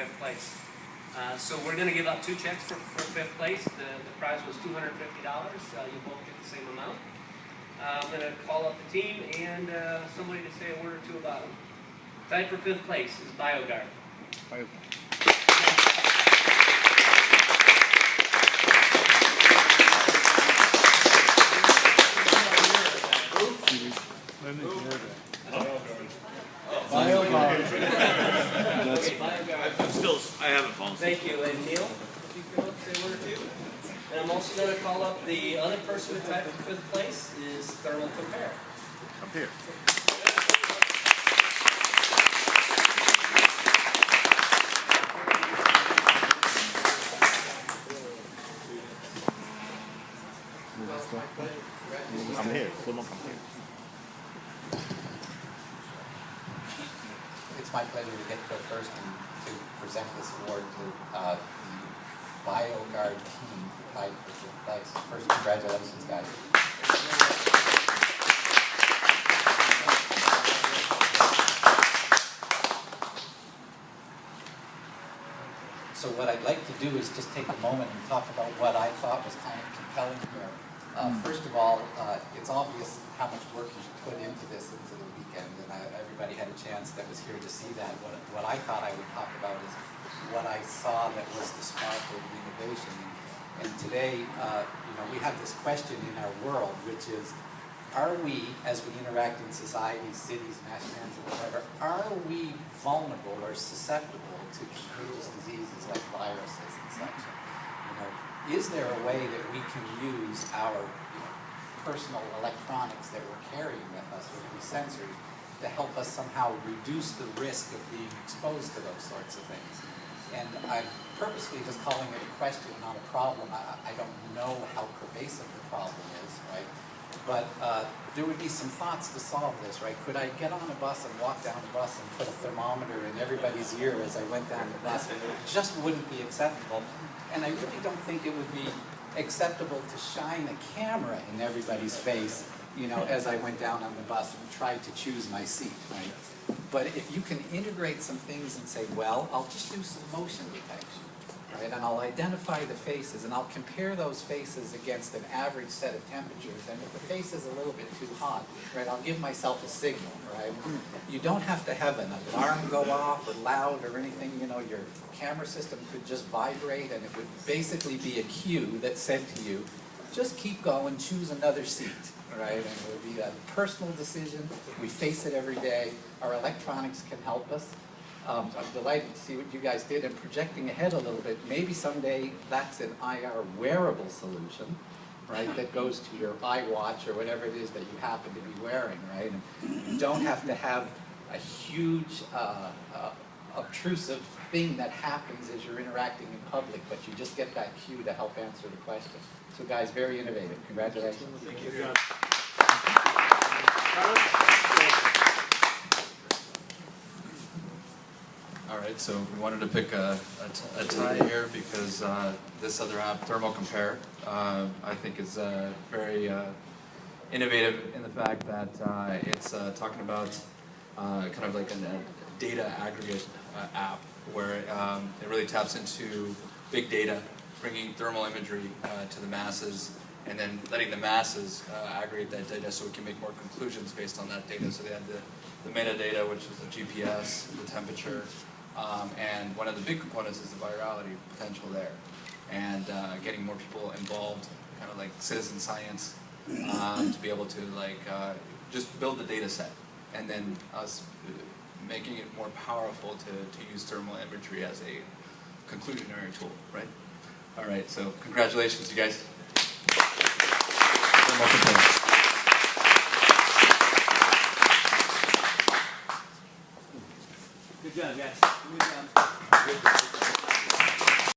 5th place. So we're going to give out 2 checks for 5th place. The prize was $250. You'll both get the same amount. I'm going to call up the team and somebody to say a word or two about them. Tied for 5th place is BioGuard. I haven't fallen. Thank you. And Neil, if you could say a word or two. And I'm also going to call up the other person who tied for 5th place is Thermal Compare. Come here. Come here. Someone come here. It's my pleasure to get to go first and to present this award to the BioGuard team who tied for 5th place. First, congratulations, guys. So what I'd like to do is just take a moment and talk about what I thought was kind of compelling here. First of all, it's obvious how much work you put into this into the weekend, and everybody had a chance that was here to see that. What I thought I would talk about is what I saw that was the spark of the innovation. And today, we have this question in our world, which is, are we, as we interact in society, cities, mass transit, whatever, are we vulnerable or susceptible to contagious diseases like viruses and such? Is there a way that we can use our personal electronics that we're carrying with us, or these sensors, to help us somehow reduce the risk of being exposed to those sorts of things? And I'm purposely just calling it a question, not a problem. I don't know how pervasive the problem is, right? But there would be some thoughts to solve this, right? Could I get on a bus and walk down the bus and put a thermometer in everybody's ear as I went down the bus? It just wouldn't be acceptable. And I really don't think it would be acceptable to shine a camera in everybody's face, as I went down on the bus and tried to choose my seat, right? But if you can integrate some things and say, well, I'll just do some motion detection, right? And I'll identify the faces, and I'll compare those faces against an average set of temperatures. And if the face is a little bit too hot, right, I'll give myself a signal, right? You don't have to have an alarm go off or loud or anything. Your camera system could just vibrate, and it would basically be a cue that said to you, just keep going, choose another seat, right? And it would be a personal decision. We face it every day. Our electronics can help us. I'm delighted to see what you guys did, and projecting ahead a little bit, maybe someday that's an IR wearable solution, right, that goes to your iWatch or whatever it is that you happen to be wearing, right? And you don't have to have a huge obtrusive thing that happens as you're interacting in public, but you just get that cue to help answer the question. So guys, very innovative. Congratulations. Thank you. All right, so we wanted to pick a tie here because this other app, Thermal Compare, I think is very innovative in the fact that it's talking about kind of like a data aggregate app where it really taps into big data, bringing thermal imagery to the masses, and then letting the masses aggregate that data so we can make more conclusions based on that data. So they have the metadata, which is the GPS, the temperature, and one of the big components is the virality potential there. And getting more people involved, kind of like citizen science, to be able to just build the data set, and then us making it more powerful to use thermal imagery as a conclusionary tool, right? All right, so congratulations, you guys.